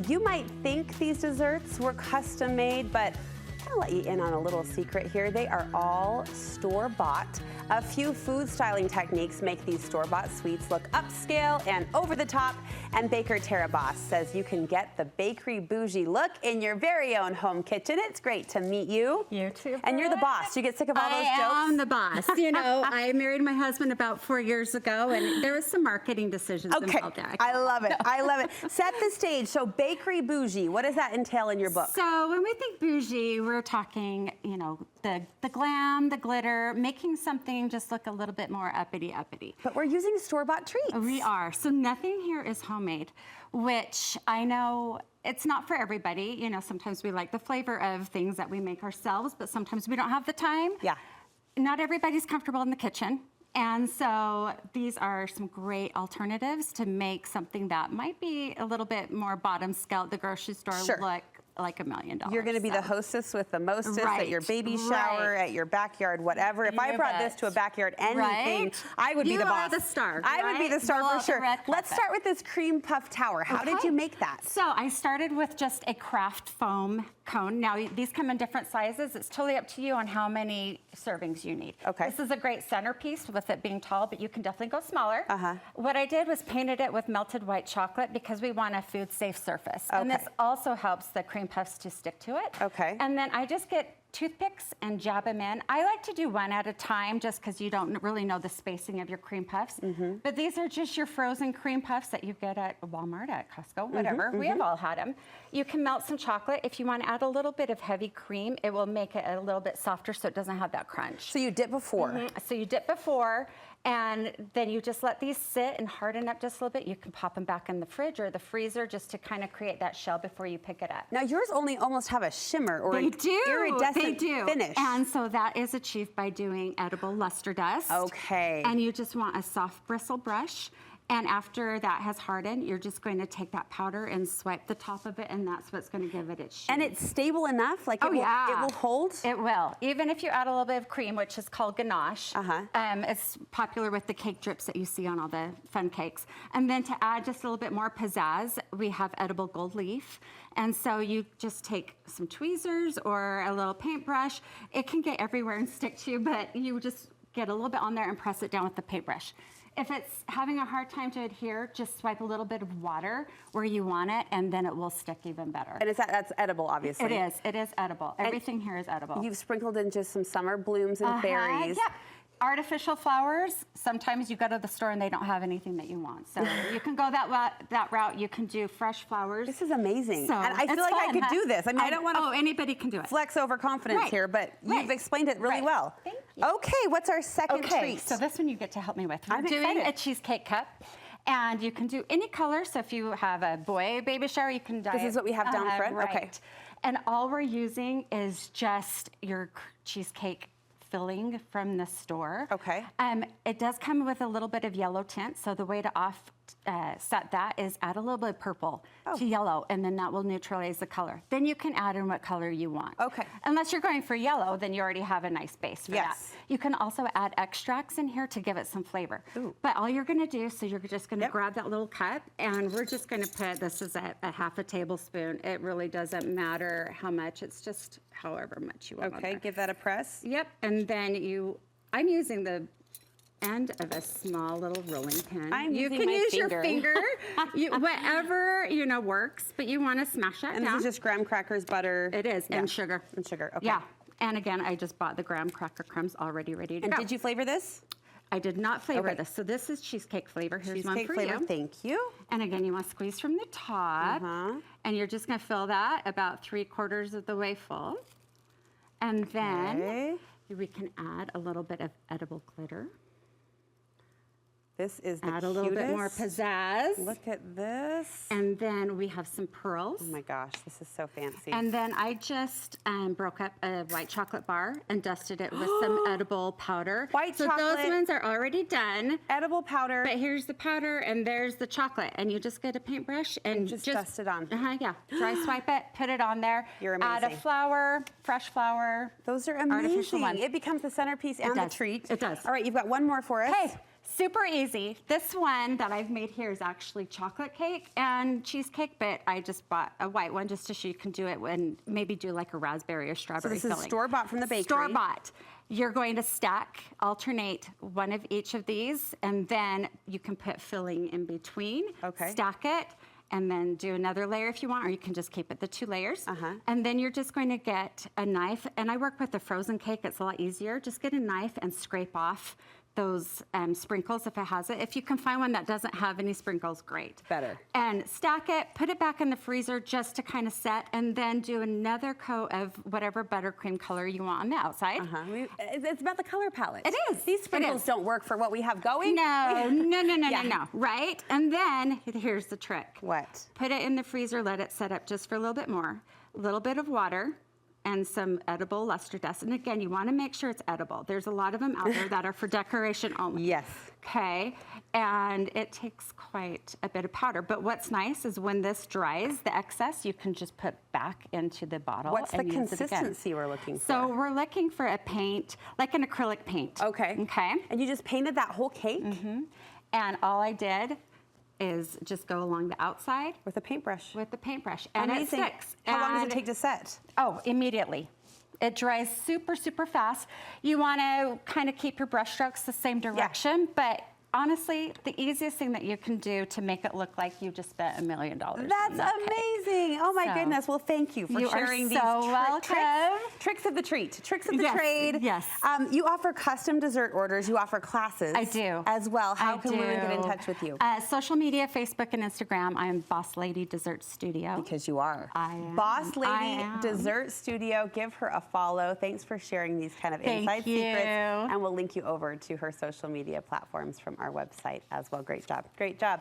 You might think these desserts were custom made, but I'll let you in on a little secret here. They are all store-bought. A few food styling techniques make these store-bought sweets look upscale and over the top. And baker Tara Boss says you can get the bakery bougie look in your very own home kitchen. It's great to meet you. You too. And you're the boss. You get sick of all those jokes? I am the boss. You know, I married my husband about 4 years ago, and there was some marketing decisions involved there. I love it. I love it. Set the stage. So bakery bougie, what does that entail in your book? So when we think bougie, we're talking, you know, the glam, the glitter, making something just look a little bit more uppity. But we're using store-bought treats. We are. So nothing here is homemade, which I know it's not for everybody. You know, sometimes we like the flavor of things that we make ourselves, but sometimes we don't have the time. Yeah. Not everybody's comfortable in the kitchen. And so these are some great alternatives to make something that might be a little bit more bottom scale at the grocery store look like $1 million. You're going to be the hostess with the mostest at your baby shower, at your backyard, whatever. If I brought this to a backyard anything, I would be the boss. You are the star. I would be the star for sure. Let's start with this cream puff tower. How did you make that? So I started with just a craft foam cone. Now these come in different sizes. It's totally up to you on how many servings you need. Okay. This is a great centerpiece with it being tall, but you can definitely go smaller. What I did was painted it with melted white chocolate because we want a food safe surface. And this also helps the cream puffs to stick to it. Okay. And then I just get toothpicks and jab them in. I like to do one at a time just because you don't really know the spacing of your cream puffs. But these are just your frozen cream puffs that you get at Walmart, at Costco, whatever. We have all had them. You can melt some chocolate. If you want to add a little bit of heavy cream, it will make it a little bit softer so it doesn't have that crunch. So you dip before. So you dip before, and then you just let these sit and harden up just a little bit. You can pop them back in the fridge or the freezer just to kind of create that shell before you pick it up. Now yours only almost have a shimmer or an iridescent finish. And so that is achieved by doing edible luster dust. Okay. And you just want a soft bristle brush. And after that has hardened, you're just going to take that powder and swipe the top of it, and that's what's going to give it its sheen. And it's stable enough? Like it will hold? It will. Even if you add a little bit of cream, which is called ganache. It's popular with the cake drips that you see on all the fun cakes. And then to add just a little bit more pizzazz, we have edible gold leaf. And so you just take some tweezers or a little paintbrush. It can get everywhere and stick to you, but you just get a little bit on there and press it down with the paintbrush. If it's having a hard time to adhere, just swipe a little bit of water where you want it, and then it will stick even better. And that's edible, obviously. It is edible. Everything here is edible. You've sprinkled in just some summer blooms and berries. Yeah. Artificial flowers, sometimes you go to the store and they don't have anything that you want. So you can go that route. You can do fresh flowers. This is amazing. So and I feel like I could do this. I mean, I don't want to anybody can do it. Flex overconfidence here, but you've explained it really well. Thank you. Okay, what's our second treat? So this one you get to help me with. I'm doing excited. a cheesecake cup. And you can do any color. So if you have a boy baby shower, you can dye This is what we have down front? Right. Okay. And all we're using is just your cheesecake filling from the store. Okay. It does come with a little bit of yellow tint, so the way to offset that is add a little bit of purple to yellow, and then that will neutralize the color. Then you can add in what color you want. Okay. Unless you're going for yellow, then you already have a nice base for that. You can also add extracts in here to give it some flavor. But all you're gonna do, so you're just gonna grab that little cup, and we're just gonna put, this is a half a tablespoon. It really doesn't matter how much, it's just however much you want. Okay, give that a press. Yep, and then I'm using the end of a small little rolling pin. You can use your finger, whatever works, but you want to smash that down. And this is just graham crackers, butter. It is, and sugar. And sugar, okay. Yeah, and again, I just bought the graham cracker crumbs already ready to go. And did you flavor this? I did not flavor this, so this is cheesecake flavor. Here's one for you. Thank you. And again, you want to squeeze from the top, and you're just going to fill that about 3/4 of the way full. And then we can add a little bit of edible glitter. This is the Add a little bit more pizzazz. Look at this. And then we have some pearls. Oh my gosh, this is so fancy. And then I just broke up a white chocolate bar and dusted it with some edible powder. White chocolate. So those ones are already done. Edible powder. But here's the powder and there's the chocolate. And you just get a paintbrush and just dust it on. Yeah. Dry swipe it, put it on there. You're amazing. Add a flower, fresh flower. Those are amazing. Artificial one. It becomes the centerpiece and the treat. It does. All right, you've got one more for us. Hey. Super easy. This one that I've made here is actually chocolate cake and cheesecake, but I just bought a white one just to show you can do it and maybe do like a raspberry or strawberry So this is store-bought from the bakery. Store-bought. You're going to alternate one of each of these, and then you can put filling in between. Okay. Stack it, and then do another layer if you want, or you can just keep it the 2 layers. And then you're just going to get a knife, and I work with a frozen cake. It's a lot easier. Just get a knife and scrape off those sprinkles if it has it. If you can find one that doesn't have any sprinkles, great. Better. And stack it, put it back in the freezer just to kind of set, and then do another coat of whatever buttercream color you want on the outside. It's about the color palette. It is. These sprinkles don't work for what we have going. No, right? And then here's the trick. What? Put it in the freezer, let it set up just for a little bit more. A little bit of water and some edible luster dust. And again, you want to make sure it's edible. There's a lot of them out there that are for decoration only. Yes. Okay, and it takes quite a bit of powder. But what's nice is when this dries, the excess, you can just put back into the bottle. What's the and use it again. consistency we're looking for? So we're looking for a paint, like an acrylic paint. Okay. Okay. And you just painted that whole cake? And all I did is just go along the outside. With a paintbrush. With the paintbrush. And Amazing. it sticks. How long does it take to set? Oh, immediately. It dries super, super fast. You want to kind of keep your brush strokes the same direction, but honestly, the easiest thing that you can do to make it look like you just spent $1 million. That's amazing. Oh my goodness. Well, thank you for sharing these tricks of the treat, tricks of the trade. Yes. You offer custom dessert orders. You offer classes. I do. As well. How can women get in touch with you? Social media, Facebook and Instagram. I am Boss Lady Dessert Studio. Because you are. I am. Boss Lady Dessert Studio. Give her a follow. Thanks for sharing these kind of inside secrets. And we'll link you over to her social media platforms from our website as well. Great job. Great job.